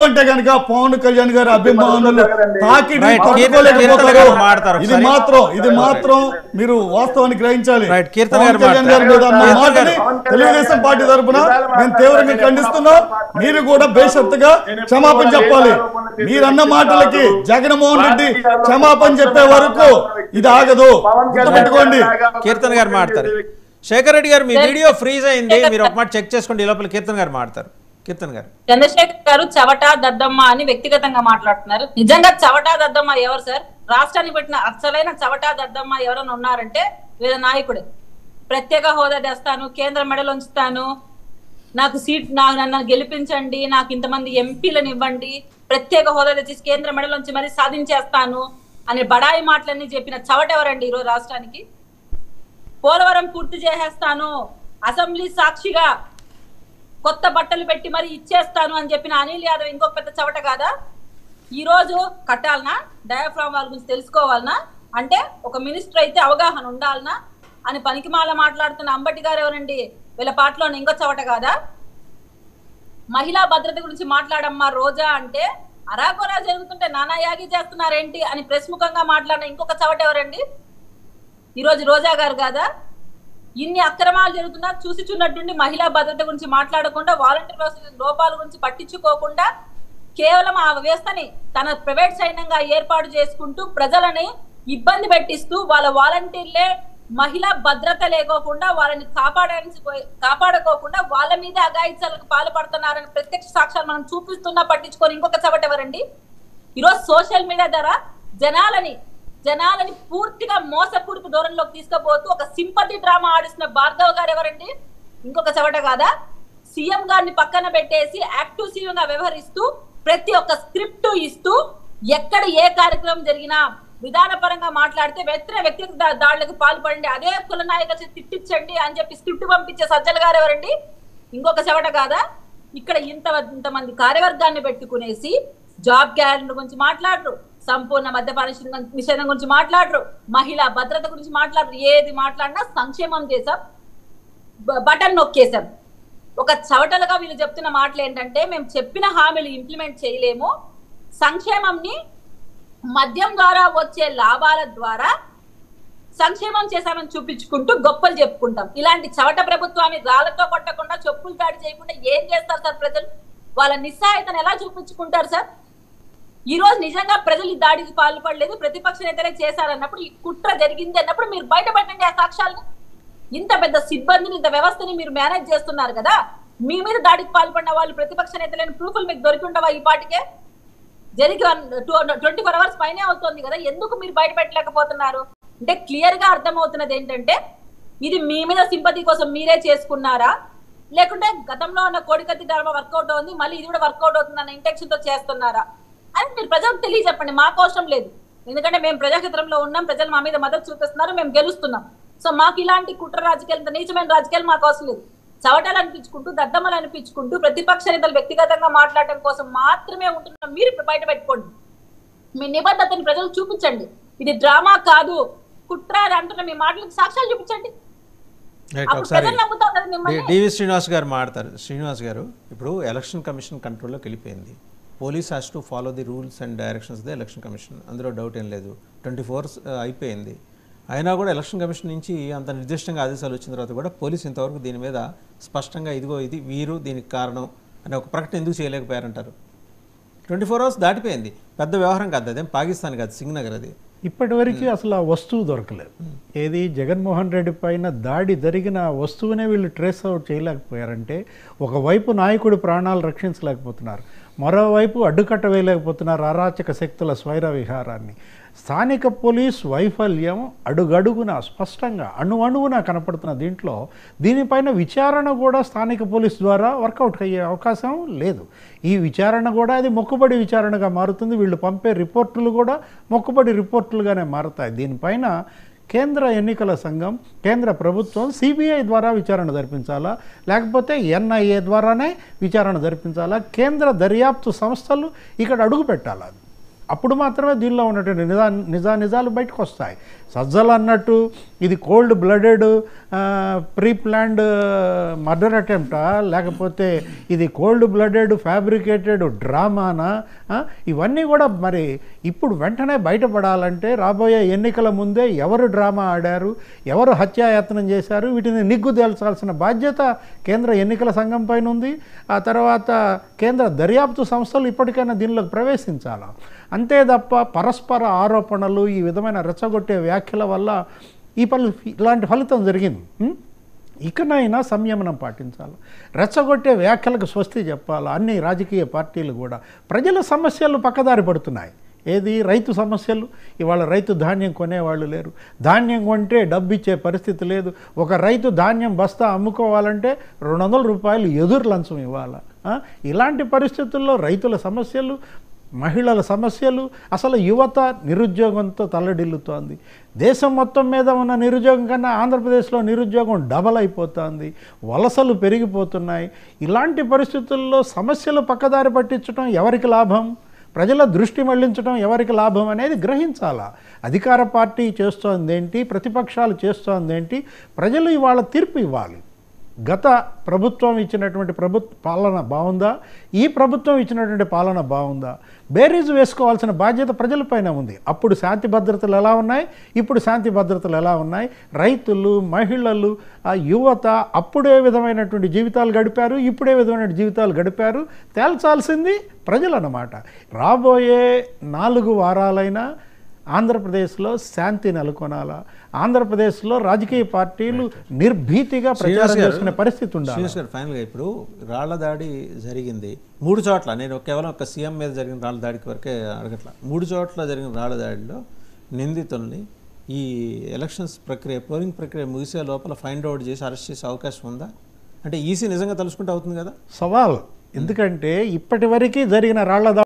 అంటే కనుక పవన్ కళ్యాణ్ గారి అభిమానులు తాకిడి తట్టుకోలేకపోతారు. ఇది మాత్రం మీరు వాస్తవాన్ని గ్రహించాలి. పవన్ కళ్యాణ్ గారి మీద అన్న మాటని తెలుగుదేశం పార్టీ తరఫున మేము తీవ్రంగా ఖండిస్తున్నాం. మీరు కూడా బేషరతుగా క్షమాపణ చెప్పాలి. మీరన్న మాటలకి జగన్మోహన్ రెడ్డి క్షమాపణ చెప్పే వరకు ఇది ఆగదు, గుర్తుపెట్టుకోండి. కీర్తన్ గారు మాట్లాడతారు. శేఖర్ రెడ్డి గారు, మీ వీడియో ఫ్రీజ్ అయింది, మీరు ఒక మాట చెక్ చేసుకోండి. ఈ లోపల కీర్తన్ గారు మాట్లాడతారు. కీర్తన్ గారు, చంద్రశేఖర్ గారు చవటా దద్దమ్మ అని వ్యక్తిగతంగా మాట్లాడుతున్నారు. నిజంగా చవటా దద్దమ్మ ఎవరు సార్? రాష్ట్రాన్ని పెట్టిన అసలైన చవటా దద్దమ్మ ఎవరైనా ఉన్నారంటే లేదా నాయకుడే. ప్రత్యేక హోదా తెస్తాను, కేంద్ర మెడలు ఉంచుతాను, నాకు సీట్ నన్ను గెలిపించండి, నాకు ఇంతమంది ఎంపీలను ఇవ్వండి, ప్రత్యేక హోదా తెచ్చి కేంద్ర మెడలోంచి మరి సాధించేస్తాను అనే బడాయి మాటలన్నీ చెప్పిన చవట ఎవరండి ఈరోజు రాష్ట్రానికి? పోలవరం పూర్తి చేసేస్తాను, అసెంబ్లీ సాక్షిగా కొత్త బట్టలు పెట్టి మరి ఇచ్చేస్తాను అని చెప్పిన అనిల్ యాదవ్ ఇంకొక పెద్ద చవట కాదా? ఈ రోజు కట్టాలనా, డయాఫ్రామ్ వాళ్ళ గురించి తెలుసుకోవాలనా, అంటే ఒక మినిస్టర్ అయితే అవగాహన ఉండాలనా అని పనికిమాల మాట్లాడుతున్న అంబటి గారు ఎవరండి? వీళ్ళ పాటలో ఇంకో చవట కాదా? మహిళా భద్రత గురించి మాట్లాడమ్మా రోజా అంటే అరాకొరా జరుగుతుంటే నానా యాగి చేస్తున్నారేంటి అని ప్రశ్ముఖంగా మాట్లాడిన ఇంకొక చవట ఎవరండి? ఈరోజు రోజా గారు కాదా? ఇన్ని అక్రమాలు జరుగుతున్నా చూసి చూన్నట్టుండి మహిళా భద్రత గురించి మాట్లాడకుండా, వాలంటీర్ వ్యవస్థ లోపాల గురించి పట్టించుకోకుండా కేవలం ఆ వ్యవస్థని తన ప్రైవేట్ సైన్యంగా ఏర్పాటు చేసుకుంటూ ప్రజలని ఇబ్బంది పెట్టిస్తూ వాళ్ళ వాలంటీర్లే మహిళా భద్రత లేకోకుండా వాళ్ళని కాపాడుకోకుండా వాళ్ళ మీద అఘాయిత్యాలకు పాల్పడుతున్నారని ప్రత్యక్ష సాక్ష్యాలు మనం చూపిస్తున్నా పట్టించుకొని ఇంకొక చవట ఎవరండి? ఈరోజు సోషల్ మీడియా ద్వారా జనాలని పూర్తిగా మోసపూరిత ధోరణిలోకి తీసుకుపోతూ ఒక సింపతి డ్రామా ఆడిస్తున్న భార్గవ్ గారు ఎవరండి? ఇంకొక చవట కాదా? సీఎం గారిని పక్కన పెట్టేసి యాక్టివ్ సీఎం గా వ్యవహరిస్తూ ప్రతి ఒక్క స్క్రిప్ట్ ఇస్తూ ఎక్కడ ఏ కార్యక్రమం జరిగినా విధానపరంగా మాట్లాడితే వ్యక్తిగత దాడులకు పాల్పడండి, అదే కుల నాయకులు తిట్టించండి అని చెప్పి స్క్రిప్ట్ పంపించే సజ్జల గారు ఎవరండి? ఇంకొక చవట కాదా? ఇక్కడ ఇంతమంది కార్యవర్గాన్ని పెట్టుకునేసి జాబ్ గ్యారెంటీ గురించి మాట్లాడరు, సంపూర్ణ మద్యపాన నిషేధం గురించి మాట్లాడరు, మహిళా భద్రత గురించి మాట్లాడరు. ఏది మాట్లాడినా సంక్షేమం చేసాం, బటన్ నొక్కేసాం. ఒక చవటలుగా వీళ్ళు చెప్తున్న మాటలు ఏంటంటే మేము చెప్పిన హామీలు ఇంప్లిమెంట్ చేయలేము, సంక్షేమంని మద్యం ద్వారా వచ్చే లాభాల ద్వారా సంక్షేమం చేశామని చూపించుకుంటూ గొప్పలు చెప్పుకుంటాం. ఇలాంటి చవట ప్రభుత్వాన్ని రాళ్లతో కొట్టకుండా, చెప్పులు దాడి చేయకుండా ఏం చేస్తారు సార్? ప్రజలు వాళ్ళ నిస్సహాయతను ఎలా చూపించుకుంటారు సార్? ఈ రోజు నిజంగా ప్రజలు ఈ దాడికి పాల్పడలేదు, ప్రతిపక్ష నేతలే చేశారన్నప్పుడు, ఈ కుట్ర జరిగింది అన్నప్పుడు మీరు బయటపెట్టండి ఆ సాక్ష్యాలను. ఇంత పెద్ద సిబ్బందిని, ఇంత వ్యవస్థని మీరు మేనేజ్ చేస్తున్నారు కదా, మీ మీద దాడికి పాల్పడిన వాళ్ళు ప్రతిపక్ష నేతలైన ప్రూఫ్లు మీకు దొరికి ఉండవా? ఈ పాటికే జరిగి 24 hours పైనే అవుతుంది కదా, ఎందుకు మీరు బయట పెట్టలేకపోతున్నారు? అంటే క్లియర్ గా అర్థమవుతున్నది ఏంటంటే ఇది మీ మీద సింపతి కోసం మీరే చేసుకున్నారా, లేకుంటే గతంలో ఉన్న కోడికత్తి ధర్మ వర్కౌట్ అవుతుంది మళ్ళీ ఇది కూడా వర్కౌట్ అవుతుంది అన్న ఇంటెన్షన్ తో చేస్తున్నారా అని మీరు ప్రజలకు తెలియజెప్పండి. మాకు అవసరం లేదు, ఎందుకంటే మేము ప్రజాక్షేత్రంలో ఉన్నాం, ప్రజలు మా మీద మద్దతు చూపిస్తున్నారు, మేము గెలుస్తున్నాం. సో మాకు ఇలాంటి కుట్ర రాజకీయాలు, ఇంత నీచమైన రాజకీయాలు మాకు అవసరం లేదు. చవటాలు అనిపించుకుంటూ, దద్దమ్మలు అనిపించుకుంటూ, ప్రతిపక్ష నేతలు వ్యక్తిగతంగా మాట్లాడటం కోసం మాత్రమే ఉంటున్నాం. మీరు బయట పెట్టుకోండి, మీ నిబద్ధతని ప్రజలకు చూపించండి. ఇది డ్రామా కాదు, కుట్ర అని అంటున్న మీ మాటలకు సాక్ష్యాలు చూపించండి. డివి శ్రీనివాస్ గారు మాట్లాడతారు. శ్రీనివాస్ గారు, ఇప్పుడు ఎలక్షన్ కమిషన్ కంట్రోల్లోకి వెళ్ళిపోయింది. Police has to follow the rules and directions the election commission, అందులో డౌట్ ఏం లేదు. 24 hours అయిపోయింది. అయినా కూడా ఎలక్షన్ కమిషన్ నుంచి అంత నిర్దిష్టంగా ఆదేశాలు వచ్చిన తర్వాత కూడా పోలీసు ఇంతవరకు దీని మీద స్పష్టంగా ఇదిగో ఇది వీరు దీనికి కారణం అనే ఒక ప్రకటన ఎందుకు చేయలేకపోయారంటారు? 24 hours దాటిపోయింది, పెద్ద వ్యవహారం కాదు, అదేం పాకిస్తాన్ కాదు, సింగనగర్. అది ఇప్పటివరకు అసలు ఆ వస్తువు దొరకలేదు. ఏది జగన్మోహన్ రెడ్డి పైన దాడి జరిగిన వస్తువునే వీళ్ళు ట్రేస్ అవుట్ చేయలేకపోయారంటే, ఒకవైపు నాయకుడి ప్రాణాలు రక్షించలేకపోతున్నారు, మరోవైపు అడ్డుకట్ట వేయలేకపోతున్నారు అరాచక శక్తుల స్వైర విహారాన్ని. స్థానిక పోలీస్ వైఫల్యం అడుగడుగున స్పష్టంగా అణువణువున కనపడుతున్న దీనిపైన విచారణ కూడా స్థానిక పోలీస్ ద్వారా వర్కౌట్ అయ్యే అవకాశం లేదు. ఈ విచారణ కూడా అది మొక్కుబడి విచారణగా మారుతుంది. వీళ్ళు పంపే రిపోర్టులు కూడా మొక్కుబడి రిపోర్టులుగానే మారుతాయి. దీనిపైన కేంద్ర ఎన్నికల సంఘం, కేంద్ర ప్రభుత్వం సిబిఐ ద్వారా విచారణ జరిపించాలా, లేకపోతే ఎన్ఐఏ ద్వారానే విచారణ జరిపించాలా, కేంద్ర దర్యాప్తు సంస్థలు ఇక్కడ అడుగు పెట్టాలి. అప్పుడు మాత్రమే దీనిలో ఉన్నటువంటి నిజాలు బయటకు వస్తాయి. సజ్జలు అన్నట్టు ఇది cold blooded pre planned murder అటెంప్టా, లేకపోతే ఇది కోల్డ్ బ్లడెడ్ ఫ్యాబ్రికేటెడ్ డ్రామానా? ఇవన్నీ కూడా మరి ఇప్పుడు వెంటనే బయటపడాలంటే రాబోయే ఎన్నికల ముందే ఎవరు డ్రామా ఆడారు, ఎవరు హత్యాయత్నం చేశారు, వీటిని నిగ్గు తేల్చాల్సిన బాధ్యత కేంద్ర ఎన్నికల సంఘం పైన ఉంది. ఆ తర్వాత కేంద్ర దర్యాప్తు సంస్థలు ఇప్పటికైనా దీనిలోకి ప్రవేశించాలి. అంతే తప్ప పరస్పర ఆరోపణలు, ఈ విధమైన రెచ్చగొట్టే వ్యాఖ్యల వల్ల ఇలాంటి ఫలితం జరిగింది. ఇకనైనా సంయమనం పాటించాలి. రెచ్చగొట్టే వ్యాఖ్యలకు స్వస్తి చెప్పాలి అన్ని రాజకీయ పార్టీలు కూడా. ప్రజల సమస్యలు పక్కదారి పడుతున్నాయి. ఏది రైతు సమస్యలు, ఇవాళ రైతు ధాన్యం కొనేవాళ్ళు లేరు, ధాన్యం కొంటే డబ్బు ఇచ్చే పరిస్థితి లేదు. ఒక రైతు ధాన్యం బస్తా అమ్ముకోవాలంటే 200 రూపాయలు ఎదురు లంచం ఇవ్వాలి. ఇలాంటి పరిస్థితుల్లో రైతుల సమస్యలు, మహిళల సమస్యలు, అసలు యువత నిరుద్యోగంతో తల్లడిల్లుతోంది. దేశం మొత్తం మీద ఉన్న నిరుద్యోగం కన్నా ఆంధ్రప్రదేశ్లో నిరుద్యోగం డబల్ అయిపోతుంది, వలసలు పెరిగిపోతున్నాయి. ఇలాంటి పరిస్థితుల్లో సమస్యలు పక్కదారి పట్టించడం ఎవరికి లాభం, ప్రజల దృష్టి మళ్లించడం ఎవరికి లాభం అనేది గ్రహించాలా. అధికార పార్టీ చేస్తోందేంటి, ప్రతిపక్షాలు చేస్తోందేంటి, ప్రజలు ఇవాళ తీర్పు ఇవ్వాలి. గత ప్రభుత్వం ఇచ్చినటువంటి పాలన బాగుందా, ఈ ప్రభుత్వం ఇచ్చినటువంటి పాలన బాగుందా, బేరీజు వేసుకోవాల్సిన బాధ్యత ప్రజలపైన ఉంది. అప్పుడు శాంతి భద్రతలు ఎలా ఉన్నాయి, ఇప్పుడు శాంతి భద్రతలు ఎలా ఉన్నాయి, రైతులు, మహిళలు, ఆ యువత అప్పుడే విధమైనటువంటి జీవితాలు గడిపారు, ఇప్పుడే విధమైన జీవితాలు గడిపారు, తేల్చాల్సింది ప్రజలు అన్నమాట. రాబోయే 4 వారాలైనా ఆంధ్రప్రదేశ్లో శాంతి నెలకొనాలా, ఆంధ్రప్రదేశ్లో రాజకీయ పార్టీలు నిర్భీతిగా ప్రచారం చేసుకునే పరిస్థితి ఉండాలి. ఫైనల్గా ఇప్పుడు రాళ్ల దాడి జరిగింది 3 చోట్ల, నేను కేవలం ఒక సీఎం మీద జరిగిన రాళ్ల దాడికి వరకే అడగట్లా, 3 చోట్ల జరిగిన రాళ్ల దాడిలో నిందితుల్ని ఈ ఎలక్షన్స్ ప్రక్రియ, పోలింగ్ ప్రక్రియ ముగిసే లోపల ఫైండ్ అవుట్ చేసి అరెస్ట్ చేసే అవకాశం ఉందా? అంటే ఈసీ నిజంగా తలుచుకుంటే అవుతుంది కదా? సవాల్. ఎందుకంటే ఇప్పటి వరకు జరిగిన రాళ్ల